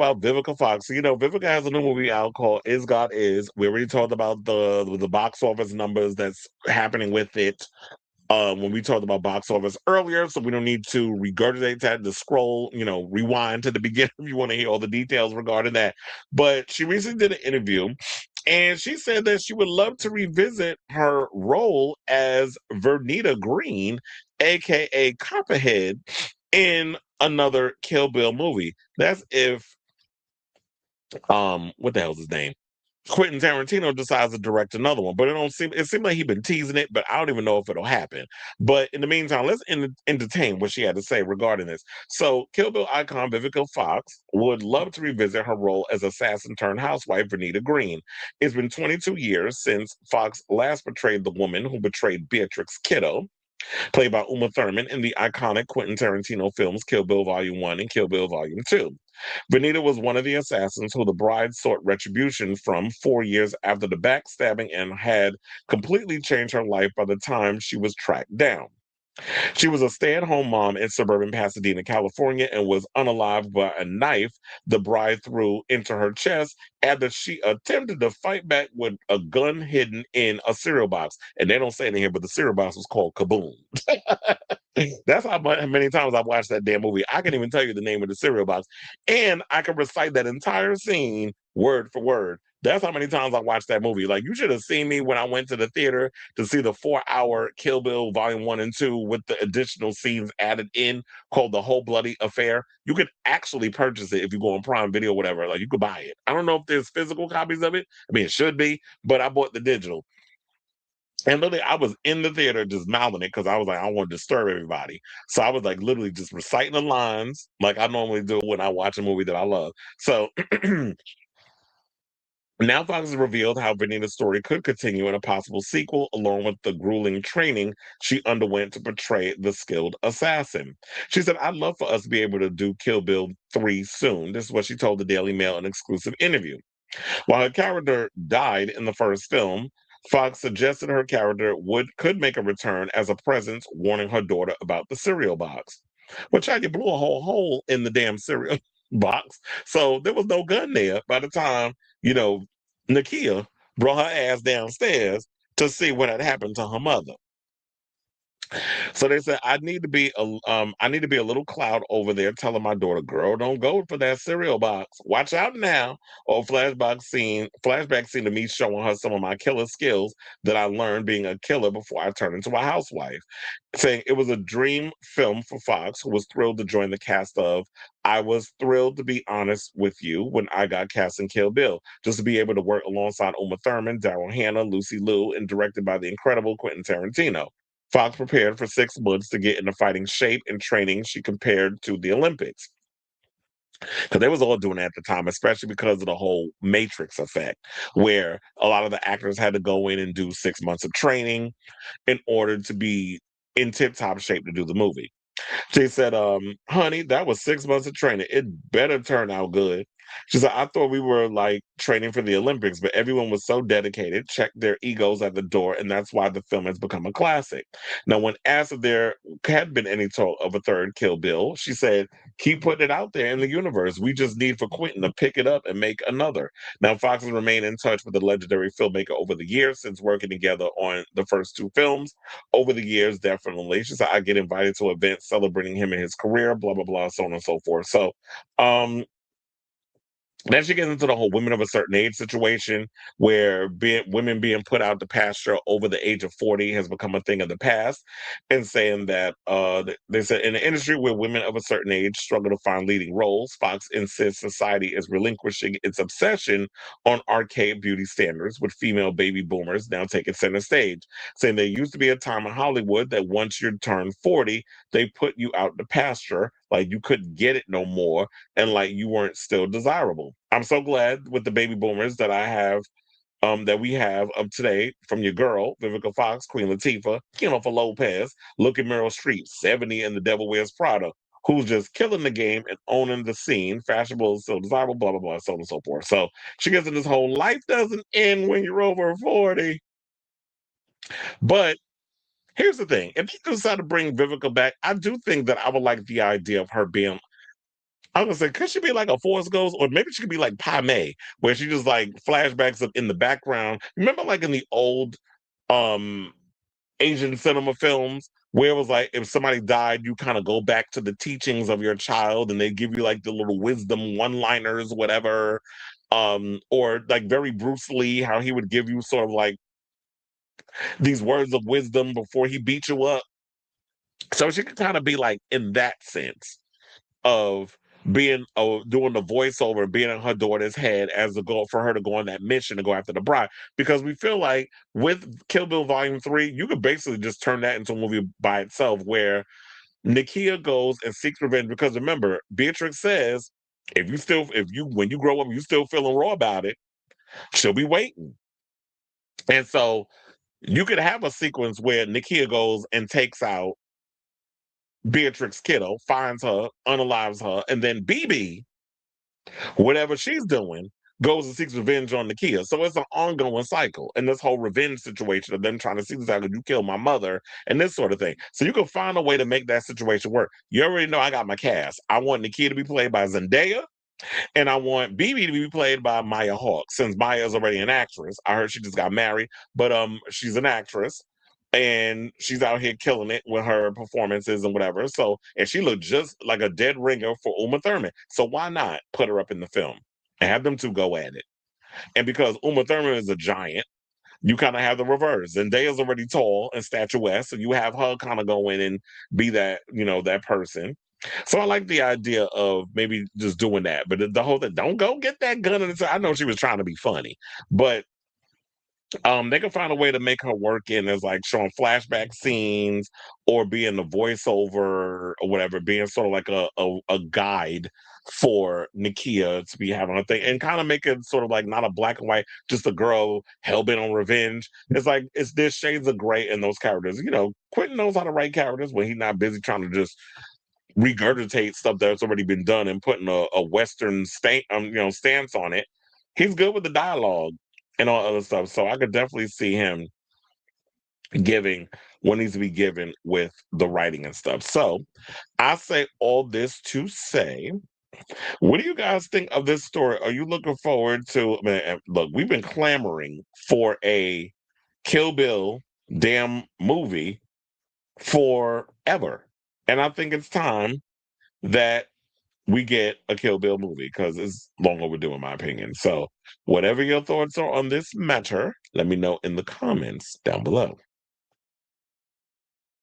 about Vivica Fox. Vivica has a new movie out called Is God Is. We already talked about the box office numbers that's happening with it. When we talked about box office earlier, so we don't need to regurgitate that, to scroll, rewind to the beginning if you want to hear all the details regarding that. But she recently did an interview, and she said that she would love to revisit her role as Vernita Green, aka Copperhead, in another Kill Bill movie. That's if what the hell's his name? Quentin Tarantino decides to direct another one, but it seems like he's been teasing it, but I don't even know if it'll happen. But in the meantime, let's entertain what she had to say regarding this. So, Kill Bill icon Vivica Fox would love to revisit her role as assassin turned housewife Vernita Green. It's been 22 years since Fox last portrayed the woman who betrayed Beatrix Kiddo, played by Uma Thurman in the iconic Quentin Tarantino films Kill Bill Volume 1 and Kill Bill Volume 2. Benita was one of the assassins who the bride sought retribution from 4 years after the backstabbing and had completely changed her life by the time she was tracked down. She was a stay at home mom in suburban Pasadena, California, and was unalived by a knife the bride threw into her chest after she attempted to fight back with a gun hidden in a cereal box. And they don't say it in here, but the cereal box was called Kaboom. That's how many times I've watched that damn movie. I can even tell you the name of the cereal box, and I can recite that entire scene word for word. That's how many times I watched that movie. Like, you should have seen me when I went to the theater to see the 4-hour Kill Bill Volume 1 and 2 with the additional scenes added in, called The Whole Bloody Affair. You could actually purchase it if you go on Prime Video, whatever. Like, you could buy it. I don't know if there's physical copies of it. I mean, it should be, but I bought the digital. And literally, I was in the theater just mouthing it because I was like, I don't want to disturb everybody. So I was like literally just reciting the lines like I normally do when I watch a movie that I love. So now Fox has revealed how Benita's story could continue in a possible sequel, along with the grueling training she underwent to portray the skilled assassin. She said, I'd love for us to be able to do Kill Bill 3 soon. This is what she told the Daily Mail in an exclusive interview. While her character died in the first film, Fox suggested her character could make a return as a presence, warning her daughter about the cereal box. Well, child, you blew a whole hole in the damn cereal box, so there was no gun there by the time you know Nakia brought her ass downstairs to see what had happened to her mother. So they said, I need to be a little cloud over there telling my daughter, girl, don't go for that cereal box. Watch out now. Or flashback scene of me showing her some of my killer skills that I learned being a killer before I turned into a housewife. Saying it was a dream film for Fox, who was thrilled to join the cast of I was thrilled to be honest with you when I got cast in Kill Bill, just to be able to work alongside Uma Thurman, Daryl Hannah, Lucy Liu, and directed by the incredible Quentin Tarantino. Fox prepared for 6 months to get into fighting shape and training she compared to the Olympics. Because they was all doing it at the time, especially because of the whole Matrix effect, where a lot of the actors had to go in and do 6 months of training in order to be in tip-top shape to do the movie. She said, honey, that was 6 months of training. It better turn out good. She said, I thought we were like training for the Olympics, but everyone was so dedicated, checked their egos at the door, and that's why the film has become a classic. Now, when asked if there had been any talk of a third Kill Bill, she said, keep putting it out there in the universe. We just need for Quentin to pick it up and make another. Now, Fox has remained in touch with the legendary filmmaker over the years since working together on the first 2 films. Over the years, definitely. She said, I get invited to events celebrating him and his career, blah, blah, blah, so on and so forth. So, um, then she gets into the whole women of a certain age situation where women being put out to pasture over the age of 40 has become a thing of the past, and saying that they said in an industry where women of a certain age struggle to find leading roles, Fox insists society is relinquishing its obsession on archaic beauty standards, with female baby boomers now taking center stage, saying there used to be a time in Hollywood that once you turned 40, they put you out to pasture, like you couldn't get it no more, and like you weren't still desirable. I'm so glad with the baby boomers that we have of today, from your girl, Vivica Fox, Queen Latifah, for Lopez, look at Meryl Streep, 70 and The Devil Wears Prada, who's just killing the game and owning the scene, fashionable, so desirable, blah, blah, blah, so on and so forth. So she gets in this whole life doesn't end when you're over 40. But here's the thing. If you decide to bring Vivica back, I do think that I would like the idea of her being I was gonna say, could she be like a Force Ghost, or maybe she could be like Pai Mei, where she just like flashbacks of in the background. Remember, like in the old um Asian cinema films, where it was like if somebody died, you kind of go back to the teachings of your child, and they give you like the little wisdom one-liners, whatever. Or like very Bruce Lee, how he would give you sort of like these words of wisdom before he beat you up. So she could kind of be like in that sense of being doing the voiceover, being in her daughter's head as a goal for her to go on that mission to go after the bride. Because we feel like with Kill Bill Volume 3, you could basically just turn that into a movie by itself where Nakia goes and seeks revenge. Because remember, Beatrix says, if you when you grow up, you still feeling raw about it, she'll be waiting. And so you could have a sequence where Nakia goes and takes out Beatrix Kiddo, finds her, unalives her, and then BB, whatever she's doing, goes and seeks revenge on Nakia. So it's an ongoing cycle. And this whole revenge situation of them trying to see this out, you killed my mother and this sort of thing. So you can find a way to make that situation work. You already know I got my cast. I want Nakia to be played by Zendaya, and I want BB to be played by Maya Hawke, since Maya is already an actress. I heard she just got married, but she's an actress. And she's out here killing it with her performances and whatever. So, and she looked just like a dead ringer for Uma Thurman. So why not put her up in the film and have them two go at it? And because Uma Thurman is a giant, you kind of have the reverse. Zendaya's already tall and statuesque, so you have her kind of go in and be that, that person. So I like the idea of maybe just doing that. But the whole thing, don't go get that gun in the. I know she was trying to be funny, but they can find a way to make her work in as like showing flashback scenes or being the voiceover or whatever, being sort of like a guide for Nakia to be having a thing and kind of make it sort of like not a black and white, just a girl hell bent on revenge. It's like there's shades of gray in those characters. Quentin knows how to write characters when he's not busy trying to just regurgitate stuff that's already been done and putting a Western stance on it. He's good with the dialogue and all other stuff. So I could definitely see him giving what needs to be given with the writing and stuff. So I say all this to say, what do you guys think of this story? Are you looking forward to? I mean, look, we've been clamoring for a Kill Bill damn movie forever, and I think it's time that we get a Kill Bill movie because it's long overdue, in my opinion. So, whatever your thoughts are on this matter, let me know in the comments down below.